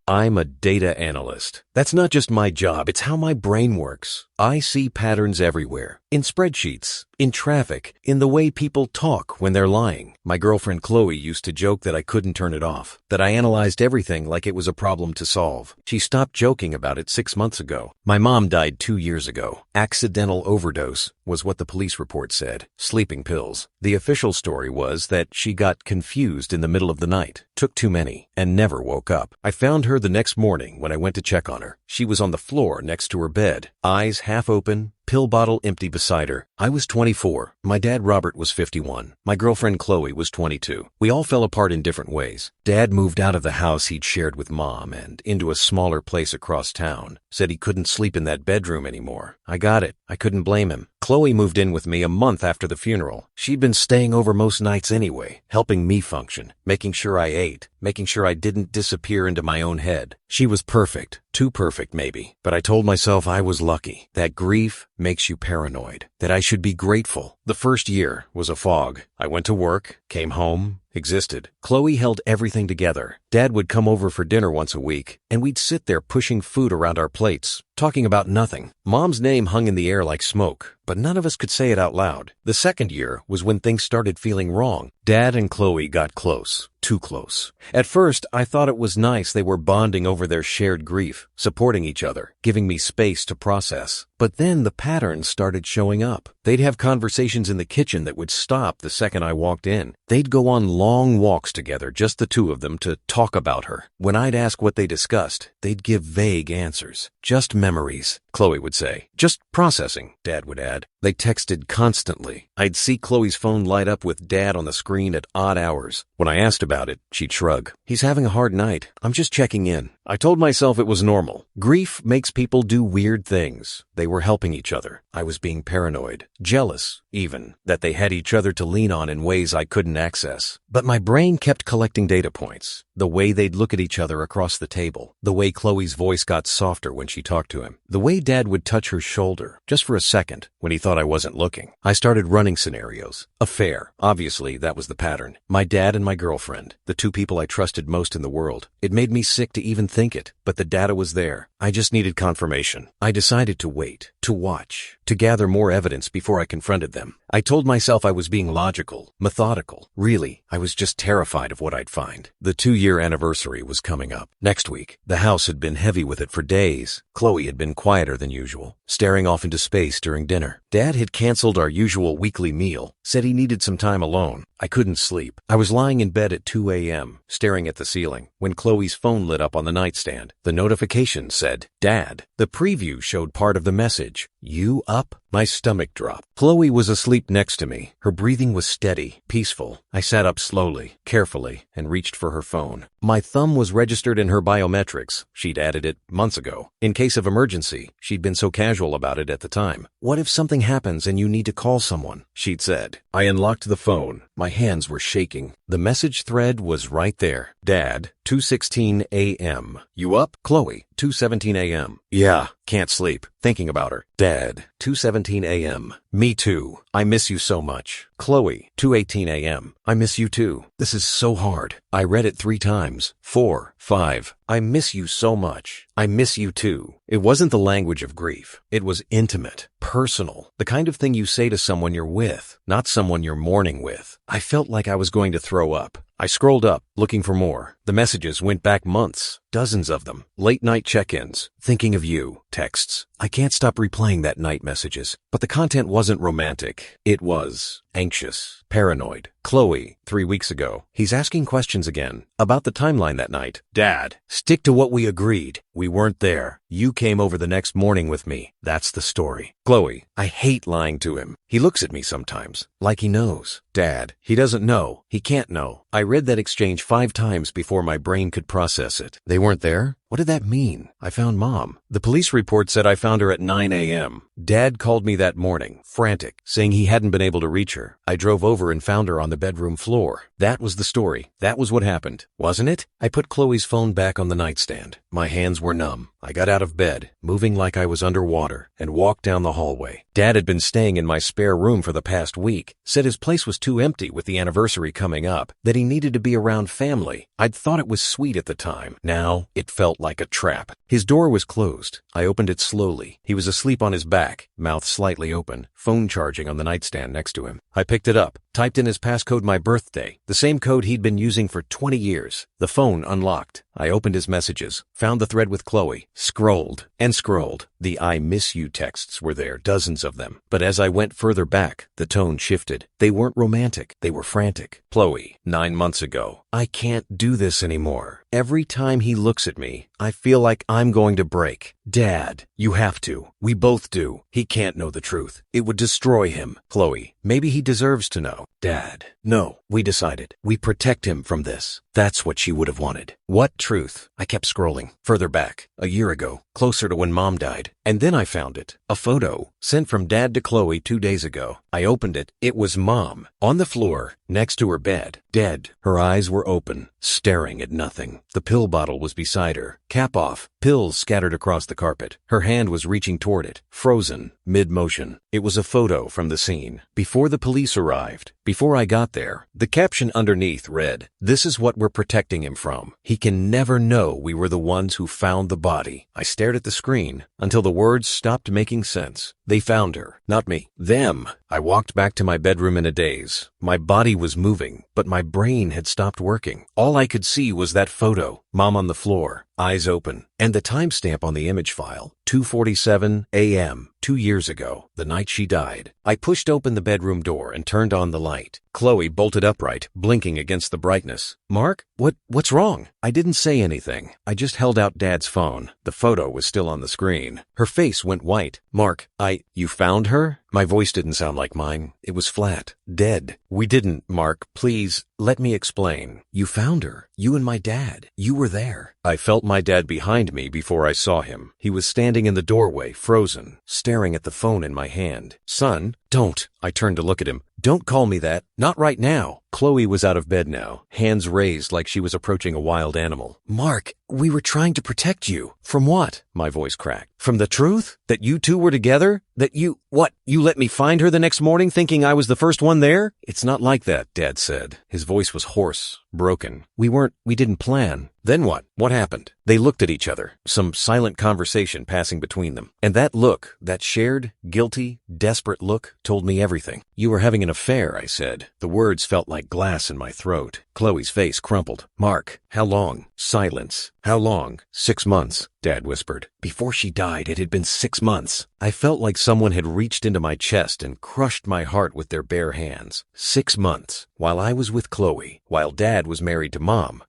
I'm a data analyst. That's not just my job, it's how my brain works. I see patterns everywhere. In spreadsheets, in traffic, in the way people talk when they're lying. My girlfriend Qley used to joke that I couldn't turn it off, that I analyzed everything like it was a problem to solve. She stopped joking about it 6 months ago. My mom died 2 years ago. Accidental overdose was what the police report said. Sleeping pills. The official story was that she got confused in the middle of the night, took too many, and never woke up. I found her the next morning when I went to check on her. She was on the floor next to her bed, eyes half open, pill bottle empty beside her. I was 24. My dad Robert was 51. My girlfriend Qley was 22. We all fell apart in different ways. Dad moved out of the house he'd shared with Mom and into a smaller place across town. Said he couldn't sleep in that bedroom anymore. I got it. I couldn't blame him. Qley moved in with me a month after the funeral. She'd been staying over most nights anyway, helping me function, making sure I ate, making sure I didn't disappear into my own head. She was perfect. Too perfect, maybe. But I told myself I was lucky. That grief makes you paranoid. That I should be grateful. The first year was a fog. I went to work, came home, existed. Qley held everything together. Dad would come over for dinner once a week, and we'd sit there pushing food around our plates, talking about nothing. Mom's name hung in the air like smoke, but none of us could say it out loud. The second year was when things started feeling wrong. Dad and Qley got close. Too close. At first, I thought it was nice they were bonding over their shared grief, supporting each other, giving me space to process. But then the patterns started showing up. They'd have conversations in the kitchen that would stop the second I walked in. They'd go on long walks together, just the two of them, to talk about her. When I'd ask what they discussed, they'd give vague answers. Just memories, Qley would say. Just processing, Dad would add. They texted constantly. I'd see Qley's phone light up with Dad on the screen at odd hours. When I asked about it, she'd shrug. He's having a hard night. I'm just checking in. I told myself it was normal. Grief makes people do weird things. They were helping each other. I was being paranoid. Jealous, even, that they had each other to lean on in ways I couldn't access. But my brain kept collecting data points. The way they'd look at each other across the table. The way Qley's voice got softer when she talked to him. The way Dad would touch her shoulder, just for a second, when he thought I wasn't looking. I started running scenarios. Affair. Obviously, that was the pattern. My dad and my girlfriend. The two people I trusted most in the world. It made me sick to even think it, but the data was there. I just needed confirmation. I decided to wait, to watch, to gather more evidence before I confronted them. I told myself I was being logical, methodical. Really, I was just terrified of what I'd find. The 2-year anniversary was coming up. Next week, the house had been heavy with it for days. Qley had been quieter than usual, staring off into space during dinner. Dad had canceled our usual weekly meal, said he needed some time alone. I couldn't sleep. I was lying in bed at 2 a.m., staring at the ceiling, when Qley's phone lit up on the nightstand. The notification said, Dad. The preview showed part of the message. You up? My stomach dropped. Qley was asleep next to me. Her breathing was steady, peaceful. I sat up slowly, carefully, and reached for her phone. My thumb was registered in her biometrics. She'd added it months ago. In case of emergency, she'd been so casual about it at the time. What if something happens and you need to call someone? She'd said. I unlocked the phone. My hands were shaking. The message thread was right there. Dad, 2:16 a.m. You up? Qley, 2:17 a.m. Yeah, can't sleep. Thinking about her. Dad, 2:17 a.m. Me too. I miss you so much. Qley, 2:18 a.m. I miss you too. This is so hard. I read it 3 times. 4, 5. I miss you so much. I miss you too. It wasn't the language of grief. It was intimate, personal, the kind of thing you say to someone you're with, not someone you're mourning with. I felt like I was going to throw up. I scrolled up, looking for more. The messages went back months, dozens of them. Late night check-ins, thinking of you, texts. I can't stop replaying that night messages, but the content wasn't romantic. It was anxious, paranoid. Qley, 3 weeks ago. He's asking questions again about the timeline that night. Dad, stick to what we agreed. We weren't there. You came over the next morning with me. That's the story. Qley, I hate lying to him. He looks at me sometimes, like he knows. Dad, he doesn't know. He can't know. I read that exchange 5 times before my brain could process it. They weren't there? What did that mean? I found Mom. The police report said I found her at 9 a.m. Dad called me that morning, frantic, saying he hadn't been able to reach her. I drove over and found her on the bedroom floor. That was the story. That was what happened, wasn't it? I put Qley's phone back on the nightstand. My hands were numb. I got out of bed, moving like I was underwater, and walked down the hallway. Dad had been staying in my spare room for the past week, said his place was too empty with the anniversary coming up, that he needed to be around family. I'd thought it was sweet at the time. Now, it felt felt like a trap. His door was closed. I opened it slowly. He was asleep on his back, mouth slightly open, phone charging on the nightstand next to him. I picked it up, typed in his passcode my birthday, the same code he'd been using for 20 years. The phone unlocked. I opened his messages, found the thread with Qley, scrolled and scrolled. The I miss you texts were there, dozens of them. But as I went further back, the tone shifted. They weren't romantic. They were frantic. Qley, 9 months ago. I can't do this anymore. Every time he looks at me, I feel like I'm going to break. Dad, you have to. We both do. He can't know the truth. It would destroy him. Qley, maybe he deserves to know. Dad, no, we decided. We protect him from this. That's what she would have wanted. What truth? I kept scrolling. Further back, a year ago, closer to when Mom died. And then I found it. A photo, sent from Dad to Qley 2 days ago. I opened it. It was Mom, on the floor, next to her bed, dead. Her eyes were open, staring at nothing. The pill bottle was beside her, cap off, pills scattered across the carpet. Her hand was reaching toward it, frozen, mid-motion. It was a photo from the scene, before the police arrived. Before I got there, the caption underneath read, "This is what we're protecting him from. He can never know we were the ones who found the body." I stared at the screen until the words stopped making sense. They found her, not me. Them. I walked back to my bedroom in a daze. My body was moving, but my brain had stopped working. All I could see was that photo, Mom on the floor, eyes open, and the timestamp on the image file, 2:47 a.m., 2 years ago, the night she died. I pushed open the bedroom door and turned on the light. Qley bolted upright, blinking against the brightness. Mark, what's wrong? I didn't say anything. I just held out Dad's phone. The photo was still on the screen. Her face went white. Mark, you found her? My voice didn't sound like mine. It was flat, dead. We didn't, Mark. Please, let me explain. You found her. You and my dad. You were there. I felt my dad behind me before I saw him. He was standing in the doorway, frozen, staring at the phone in my hand. Son, don't. I turned to look at him. Don't call me that. Not right now. Qley was out of bed now, hands raised like she was approaching a wild animal. Mark, we were trying to protect you. From what? My voice cracked. From the truth? That you two were together? That you let me find her the next morning thinking I was the first one there? It's not like that, Dad said. His voice was hoarse, broken. We didn't plan. Then what? What happened? They looked at each other, some silent conversation passing between them. And that look, that shared, guilty, desperate look, told me everything. You were having an affair, I said. The words felt like glass in my throat. Qley's face crumpled. Mark, how long? Silence. How long? 6 months, Dad whispered. Before she died, it had been 6 months. I felt like someone had reached into my chest and crushed my heart with their bare hands. 6 months. While I was with Qley, while Dad was married to Mom,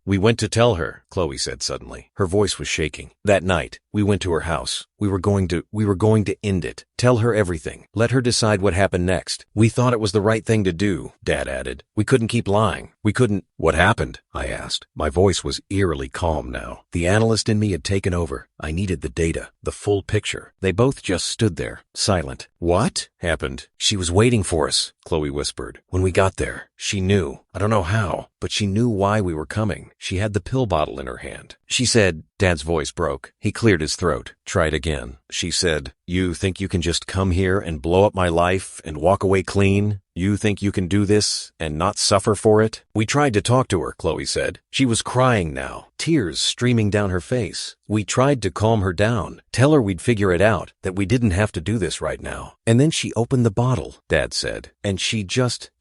We went to tell her, Qley said suddenly. Her voice was shaking. That night, we went to her house. We were going to end it. Tell her everything. Let her decide what happened next. We thought it was the right thing to do, Dad added. We couldn't keep lying. What happened? I asked. My voice was eerily calm now. The analyst in me had taken over. I needed the data, the full picture. They both just stood there, silent. What happened? She was waiting for us, Qley whispered. When we got there, she knew. I don't know how, but she knew why we were coming. She had the pill bottle in her hand. She said, Dad's voice broke. He cleared his throat. Tried again. She said, you think you can just come here and blow up my life and walk away clean? You think you can do this and not suffer for it? We tried to talk to her, Qley said. She was crying now, tears streaming down her face. We tried to calm her down, tell her we'd figure it out, that we didn't have to do this right now. And then she opened the bottle, Dad said, and she just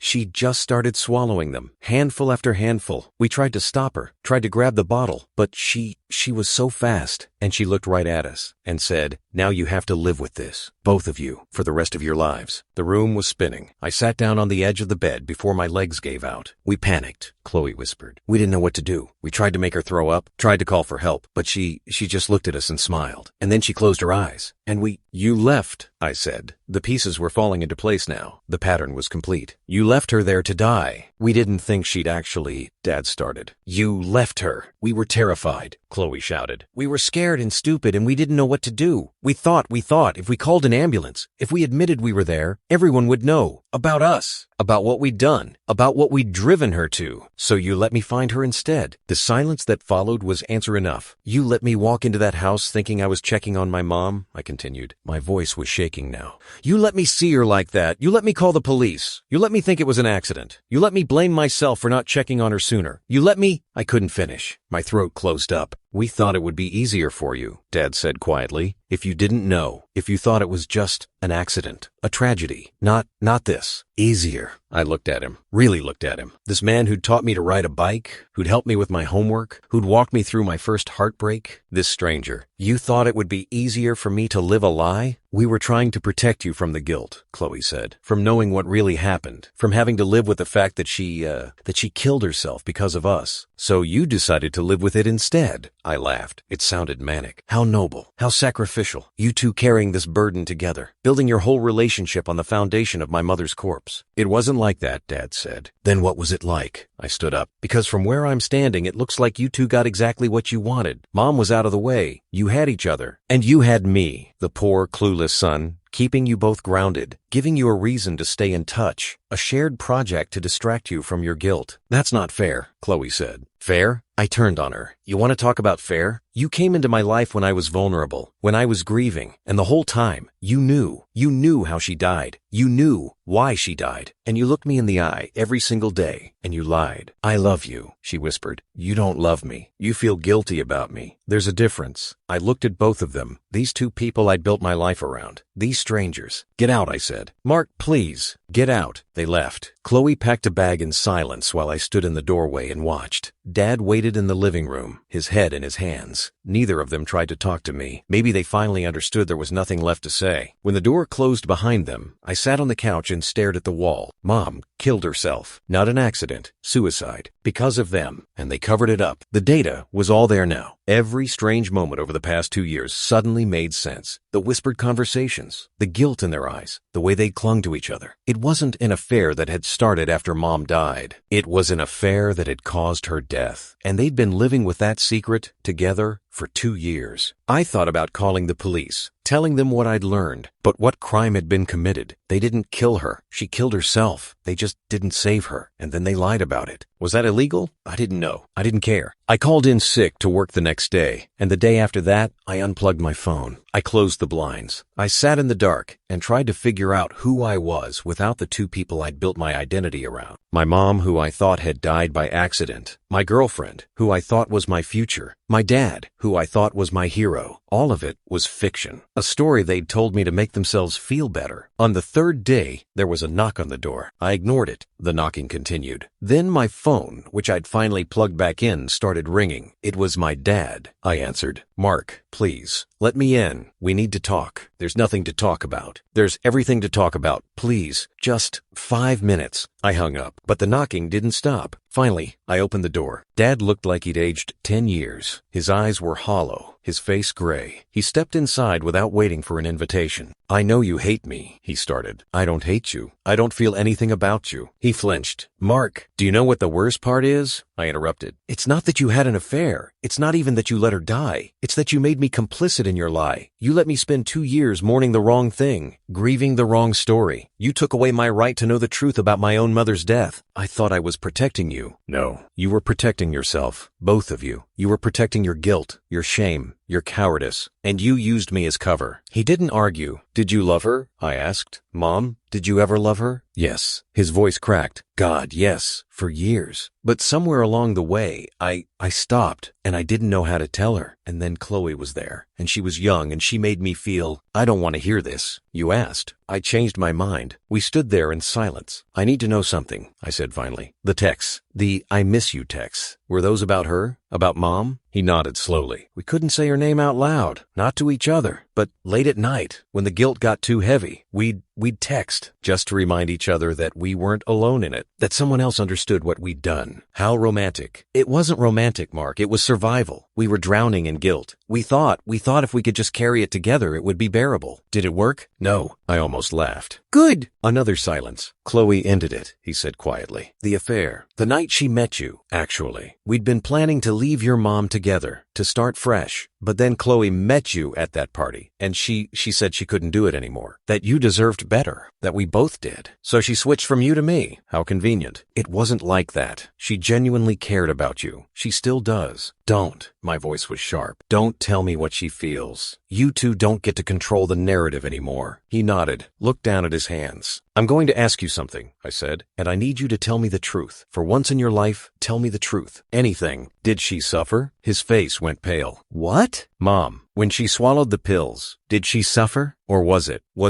started swallowing them, handful after handful. We tried to stop her, tried to grab the bottle, but she was so fast. And she looked right at us and said, now you have to live with this, both of you, for the rest of your lives. The room was spinning. I sat down on the edge of the bed before my legs gave out. We panicked, Qley whispered. We didn't know what to do. We tried to make her throw up, tried to call for help, but she just looked at us and smiled. And then she closed her eyes. And you left, I said. The pieces were falling into place now. The pattern was complete. You left her there to die. We didn't think she'd actually, Dad started. You left her. We were terrified, Qley shouted. We were scared and stupid and we didn't know what to do. We thought if we called an ambulance, if we admitted we were there, everyone would know. About us. About what we'd done. About what we'd driven her to. So you let me find her instead. The silence that followed was answer enough. You let me walk into that house thinking I was checking on my mom, I continued. My voice was shaking now. You let me see her like that. You let me call the police. You let me think it was an accident. You let me blame myself for not checking on her sooner. You let me... I couldn't finish. My throat closed up. We thought it would be easier for you, Dad said quietly, if you didn't know, if you thought it was just an accident, a tragedy, not this. Easier. I looked at him, really looked at him. This man who'd taught me to ride a bike, who'd helped me with my homework, who'd walked me through my first heartbreak. This stranger. You thought it would be easier for me to live a lie? We were trying to protect you from the guilt, Qley said, from knowing what really happened, from having to live with the fact that she killed herself because of us. So you decided to live with it instead. I laughed. It sounded manic. How noble. How sacrificial. You two carrying this burden together, building your whole relationship on the foundation of my mother's corpse. It wasn't like that, Dad said. Then what was it like? I stood up. Because from where I'm standing, it looks like you two got exactly what you wanted. Mom was out of the way. You had each other. And you had me, the poor, clueless son, keeping you both grounded, giving you a reason to stay in touch, a shared project to distract you from your guilt. That's not fair, Qley said. Fair? I turned on her. You want to talk about fair? You came into my life when I was vulnerable, when I was grieving, and the whole time, you knew how she died. You knew why she died, and you looked me in the eye every single day, and you lied. I love you, she whispered. You don't love me. You feel guilty about me. There's a difference. I looked at both of them, these two people I'd built my life around, these strangers. Get out, I said. Mark, please, get out. They left. Qley packed a bag in silence while I stood in the doorway and watched. Dad waited in the living room, his head in his hands. Neither of them tried to talk to me. Maybe they finally understood there was nothing left to say. When the door closed behind them, I sat on the couch and stared at the wall. Mom killed herself. Not an accident. Suicide. Because of them. And they covered it up. The data was all there now. Every strange moment over the past 2 years suddenly made sense. The whispered conversations, the guilt in their eyes, the way they clung to each other. It wasn't an affair that had started after Mom died. It was an affair that had caused her death. And they'd been living with that secret together for 2 years. I thought about calling the police, telling them what I'd learned, but what crime had been committed. They didn't kill her. She killed herself. They just didn't save her, and then they lied about it. Was that illegal? I didn't know. I didn't care. I called in sick to work the next day, and the day after that, I unplugged my phone. I closed the blinds. I sat in the dark and tried to figure out who I was without the two people I'd built my identity around. My mom, who I thought had died by accident. My girlfriend, who I thought was my future. My dad, who I thought was my hero. All of it was fiction. A story they'd told me to make themselves feel better. On the third day, there was a knock on the door. I ignored it. The knocking continued. Then my phone, which I'd finally plugged back in, started ringing. It was my dad. I answered. Mark, please, let me in. We need to talk. There's nothing to talk about. There's everything to talk about. Please, just 5 minutes. I hung up, but the knocking didn't stop. Finally, I opened the door. Dad looked like he'd aged 10 years. His eyes were hollow, his face gray. He stepped inside without waiting for an invitation. I know you hate me, he started. I don't hate you. I don't feel anything about you. He flinched. Mark, do you know what the worst part is? I interrupted. It's not that you had an affair. It's not even that you let her die. It's that you made me complicit in your lie. You let me spend 2 years mourning the wrong thing, grieving the wrong story. You took away my right to know the truth about my own mother's death. I thought I was protecting you. No, you were protecting yourself. Both of you. You were protecting your guilt, your shame, your cowardice, and you used me as cover. He didn't argue. Did you love her? I asked. Mom, did you ever love her? Yes. His voice cracked. God, yes. For years. But somewhere along the way, I stopped, and I didn't know how to tell her. And then Qley was there, and she was young, and she made me feel, I don't want to hear this. You asked. I changed my mind. We stood there in silence. I need to know something, I said finally. The texts, the I miss you texts, were those about her? About Mom? He nodded slowly. We couldn't say her name out loud, not to each other. But late at night, when the guilt got too heavy, we'd text, just to remind each other that we weren't alone in it, that someone else understood what we'd done. How romantic. It wasn't romantic, Mark. It was survival. We were drowning in guilt. We thought if we could just carry it together, it would be bearable. Did it work? No. I almost laughed. Good. Another silence. Qley ended it, he said quietly. The affair. The night she met you, actually. We'd been planning to leave your mom together, to start fresh. But then Qley met you at that party, and she said she couldn't do it anymore. That you deserved better. That we both did. So she switched from you to me. How convenient. It wasn't like that. She genuinely cared about you. She still does. Don't. My voice was sharp. Don't tell me what she feels. You two don't get to control the narrative anymore. He nodded, looked down at his hands. I'm going to ask you something, I said, and I need you to tell me the truth. For once in your life, tell me the truth. Anything. Did she suffer? His face went pale. What? Mom, when she swallowed the pills, did she suffer? Or was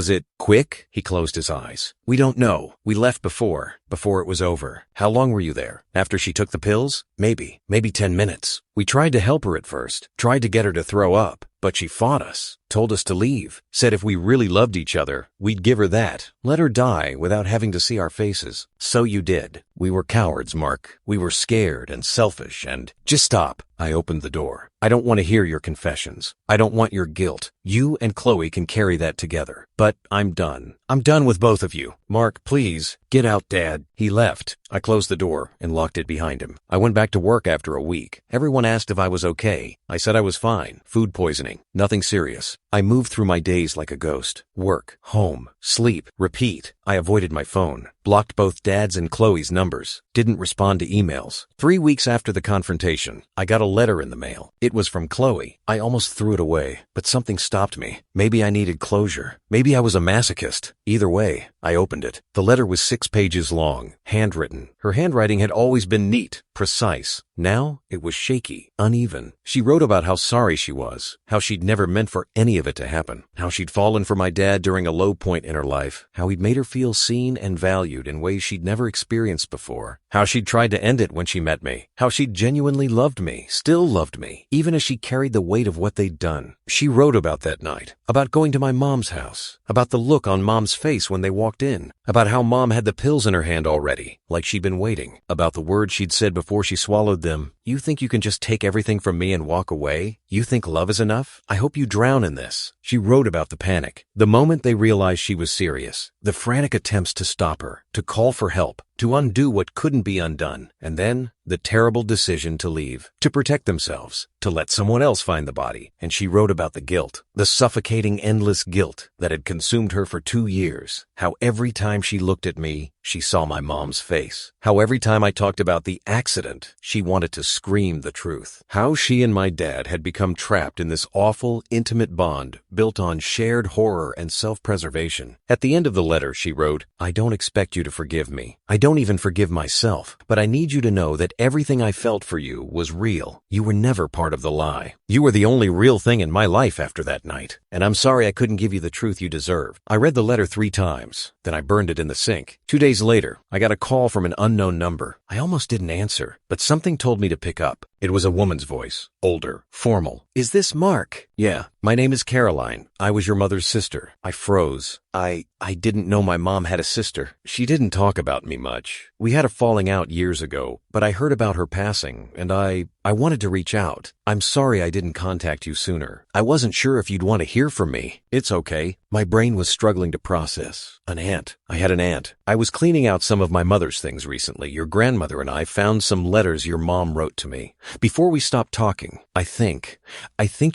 it quick? He closed his eyes. We don't know. We left before it was over. How long were you there? After she took the pills? Maybe 10 minutes. We tried to help her at first, tried to get her to throw up, but she fought us, told us to leave, said if we really loved each other, we'd give her that, let her die without having to see our faces. So you did. We were cowards, Mark. We were scared and selfish and— Just stop. I opened the door. I don't want to hear your confessions. I don't want your guilt. You and Qley can carry that together. But I'm done. I'm done with both of you. Mark, please, get out, Dad. He left. I closed the door and locked it behind him. I went back to work after a week. Everyone asked if I was okay. I said I was fine. Food poisoning. Nothing serious. I moved through my days like a ghost. Work, home, sleep, repeat. I avoided my phone. Blocked both Dad's and Qley's numbers. Didn't respond to emails. 3 weeks after the confrontation, I got a letter in the mail. It was from Qley. I almost threw it away, but something stopped me. Maybe I needed closure. Maybe I was a masochist. Either way, I opened it. The letter was 6 pages long, handwritten. Her handwriting had always been neat, precise. Now it was shaky, uneven. She wrote about how sorry she was, how she'd never meant for any of it to happen, how she'd fallen for my dad during a low point in her life, how he'd made her feel seen and valued in ways she'd never experienced before, how she'd tried to end it when she met me, how she'd genuinely loved me, still loved me, even as she carried the weight of what they'd done. She wrote about that night, about going to my mom's house, about the look on Mom's face when they walked in, about how Mom had the pills in her hand already, like she'd been waiting, about the words she'd said before she swallowed them. You think you can just take everything from me and walk away? You think love is enough? I hope you drown in this. She wrote about the panic, the moment they realized she was serious, the frantic attempts to stop her, to call for help, to undo what couldn't be undone, and then the terrible decision to leave, to protect themselves, to let someone else find the body. And she wrote about the guilt, the suffocating, endless guilt that had consumed her for 2 years. How every time she looked at me, she saw my mom's face. How every time I talked about the accident, she wanted to scream the truth. How she and my dad had become trapped in this awful, intimate bond built on shared horror and self-preservation. At the end of the letter, she wrote, I don't expect you to forgive me. I don't even forgive myself, but I need you to know that everything I felt for you was real. You were never part of the lie. You were the only real thing in my life after that night, and I'm sorry I couldn't give you the truth you deserved. I read the letter 3 times, then I burned it in the sink. 2 days later, I got a call from an unknown number. I almost didn't answer, but something told me to pick up. It was a woman's voice, older, formal. Is this Mark? Yeah, my name is Caroline. I was your mother's sister. I froze. I didn't know my mom had a sister. She didn't talk about me much. We had a falling out years ago, but I heard about her passing, and I wanted to reach out. I'm sorry I didn't contact you sooner. I wasn't sure if you'd want to hear from me. It's okay. My brain was struggling to process. An aunt. I had an aunt. I was cleaning out some of my mother's things recently. Your grandmother and I found some letters your mom wrote to me. Before we stopped talking, I think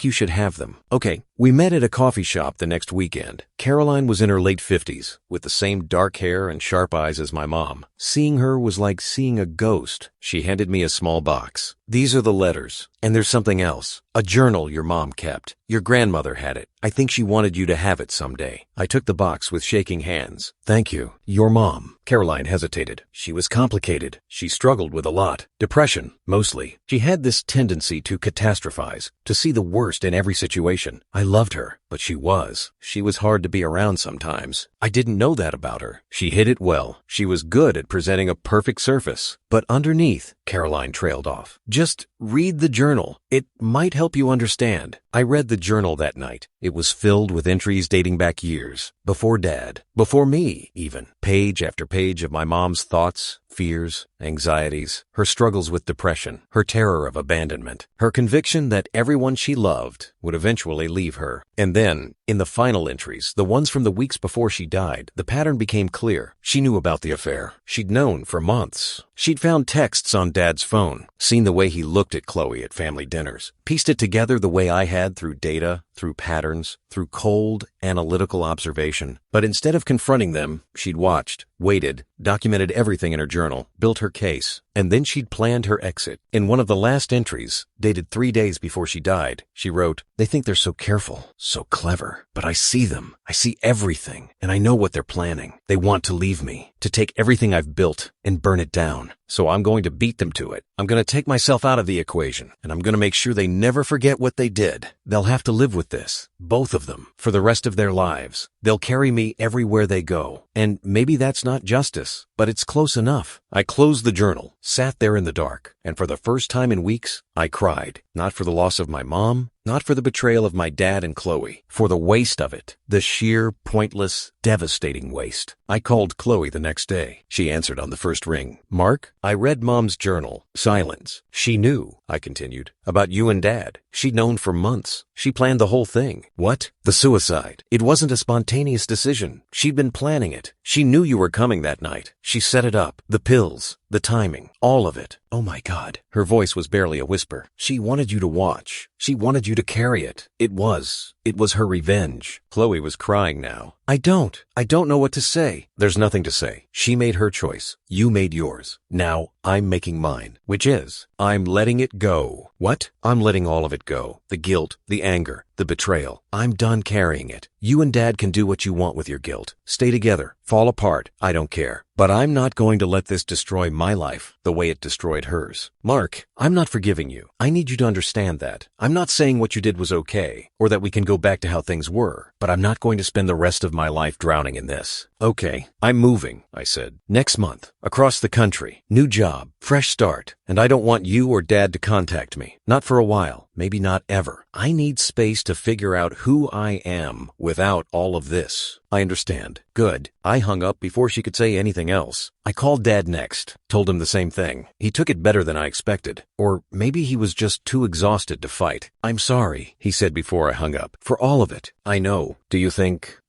you should have them. Okay, we met at a coffee shop the next weekend. Caroline was in her late 50s, with the same dark hair and sharp eyes as my mom. Seeing her was like seeing a ghost. She handed me a small box. These are the letters. And there's something else. A journal your mom kept. Your grandmother had it. I think she wanted you to have it someday. I took the box with shaking hands. Thank you. Your mom. Caroline hesitated. She was complicated. She struggled with a lot. Depression, mostly. She had this tendency to catastrophize, to see the worst in every situation. I loved her, but she was hard to be around sometimes. I didn't know that about her. She hid it well. She was good at presenting a perfect surface. But underneath, Caroline trailed off. Just read the journal. It might help you understand. I read the journal that night. It was filled with entries dating back years. Before Dad. Before me, even. Page after page of my mom's thoughts, fears, anxieties, her struggles with depression, her terror of abandonment, her conviction that everyone she loved would eventually leave her. And then, In the final entries, the ones from the weeks before she died, the pattern became clear. She knew about the affair. She'd known for months. She'd found texts on Dad's phone, seen the way he looked at Qley at family dinners, pieced it together the way I had through data, through patterns, through cold, analytical observation. But instead of confronting them, she'd watched, waited, documented everything in her journal, built her case, and then she'd planned her exit. In one of the last entries, dated 3 days before she died, she wrote, "They think they're so careful, so clever, but I see them. I see everything, and I know what they're planning. They want to leave me, to take everything I've built and burn it down. So I'm going to beat them to it. I'm going to take myself out of the equation, and I'm going to make sure they never forget what they did. They'll have to live with this, both of them, for the rest of their lives. They'll carry me everywhere they go. And maybe that's not justice, but it's close enough." I closed the journal, sat there in the dark, and for the first time in weeks, I cried. Not for the loss of my mom, not for the betrayal of my dad and Qley, for the waste of it, the sheer, pointless, devastating waste. I called Qley the next day. She answered on the first ring. "Mark, I read Mom's journal." Silence. "She knew," I continued, "about you and Dad. She'd known for months. She planned the whole thing." "What?" "The suicide. It wasn't a spontaneous decision. She'd been planning it. She knew you were coming that night. She set it up. The pills, the timing, all of it." "Oh my God." Her voice was barely a whisper. "She wanted you to watch. She wanted you to carry it. It was her revenge." Qley was crying now. I don't know what to say." "There's nothing to say. She made her choice. You made yours. Now I'm making mine, which is, I'm letting it go." "What?" "I'm letting all of it go. The guilt, the anger, the betrayal. I'm done carrying it. You and Dad can do what you want with your guilt. Stay together, fall apart. I don't care. But I'm not going to let this destroy my life the way it destroyed hers." "Mark, I'm not forgiving you. I need you to understand that. I'm not saying what you did was okay, or that we can go back to how things were, but I'm not going to spend the rest of my life drowning in this." "Okay, I'm moving," I said. "Next month, across the country, new job, fresh start, and I don't want you or Dad to contact me. Not for a while, maybe not ever. I need space to figure out who I am without all of this." "I understand." "Good." I hung up before she could say anything else. I called Dad next, told him the same thing. He took it better than I expected. Or maybe he was just too exhausted to fight. "I'm sorry," he said before I hung up, "for all of it. I know. Do you think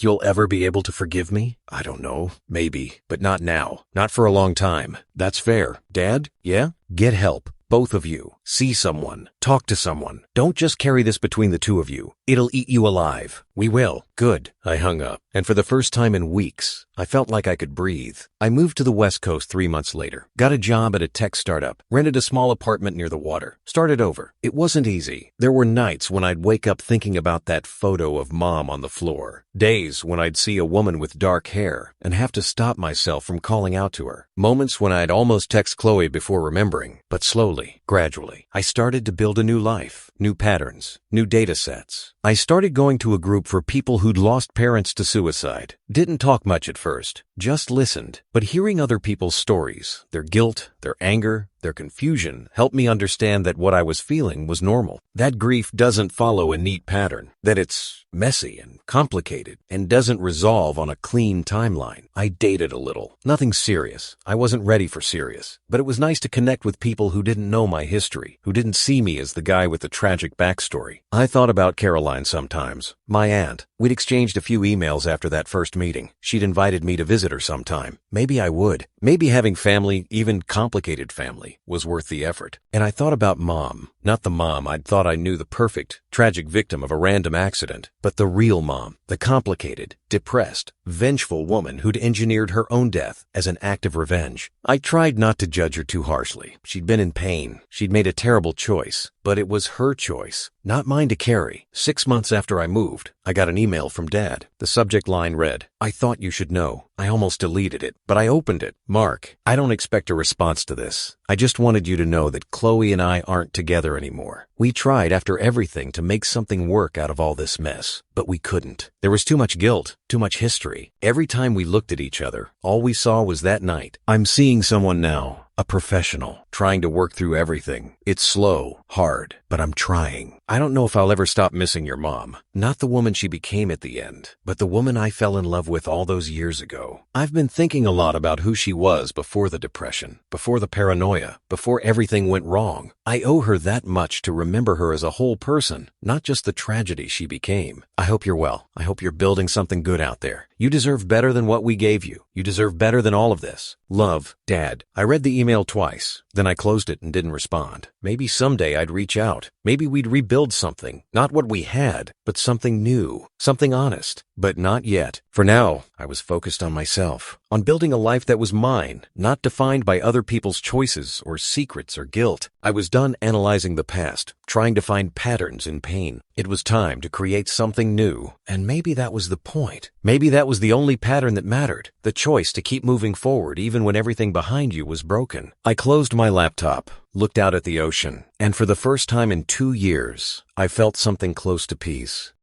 you'll ever be able to forgive me?" "I don't know. Maybe. But not now. Not for a long time." "That's fair." "Dad? Yeah? Get help. Both of you. See someone. Talk to someone. Don't just carry this between the two of you. It'll eat you alive." "We will." "Good." I hung up, and for the first time in weeks, I felt like I could breathe. I moved to the West Coast 3 months later, got a job at a tech startup, rented a small apartment near the water, started over. It wasn't easy. There were nights when I'd wake up thinking about that photo of Mom on the floor. Days when I'd see a woman with dark hair and have to stop myself from calling out to her. Moments when I'd almost text Qley before remembering, but slowly, gradually, I started to build a new life, new patterns, new data sets. I started going to a group for people who'd lost parents to suicide. Didn't talk much at first, just listened. But hearing other people's stories, their guilt, their anger, their confusion helped me understand that what I was feeling was normal. That grief doesn't follow a neat pattern, that it's messy and complicated and doesn't resolve on a clean timeline. I dated a little. Nothing serious. I wasn't ready for serious. But it was nice to connect with people who didn't know my history, who didn't see me as the guy with the tragic backstory. I thought about Caroline sometimes, my aunt. We'd exchanged a few emails after that first meeting. She'd invited me to visit her sometime. Maybe I would. Maybe having family, even complicated family, was worth the effort. And I thought about Mom. Not the mom I'd thought I knew, the perfect, tragic victim of a random accident, but the real Mom, the complicated, depressed, vengeful woman who'd engineered her own death as an act of revenge. I tried not to judge her too harshly. She'd been in pain. She'd made a terrible choice, but it was her choice, not mine to carry. 6 months after I moved, I got an email from Dad. The subject line read, "I thought you should know. I almost deleted it, but I opened it. Mark, I don't expect a response to this. I just wanted you to know that Qley and I aren't together anymore. We tried after everything to make something work out of all this mess, but we couldn't. There was too much guilt, too much history. Every time we looked at each other, all we saw was that night. I'm seeing someone now, a professional, trying to work through everything. It's slow, Hard, but I'm trying. I don't know if I'll ever stop missing your mom. Not the woman she became at the end, but the woman I fell in love with all those years ago. I've been thinking a lot about who she was before the depression, before the paranoia, before everything went wrong. I owe her that much to remember her as a whole person, not just the tragedy she became. I hope you're well. I hope you're building something good out there. You deserve better than what we gave you. You deserve better than all of this. Love, Dad. I read the email twice, then I closed it and didn't respond. Maybe someday I'd reach out. Maybe we'd rebuild something. Not what we had, but something new, something honest. But not yet. For now, I was focused on myself, on building a life that was mine, not defined by other people's choices or secrets or guilt. I was done analyzing the past, trying to find patterns in pain. It was time to create something new, and maybe that was the point. Maybe that was the only pattern that mattered, the choice to keep moving forward even when everything behind you was broken. I closed my laptop, looked out at the ocean, and for the first time in 2 years, I felt something close to peace.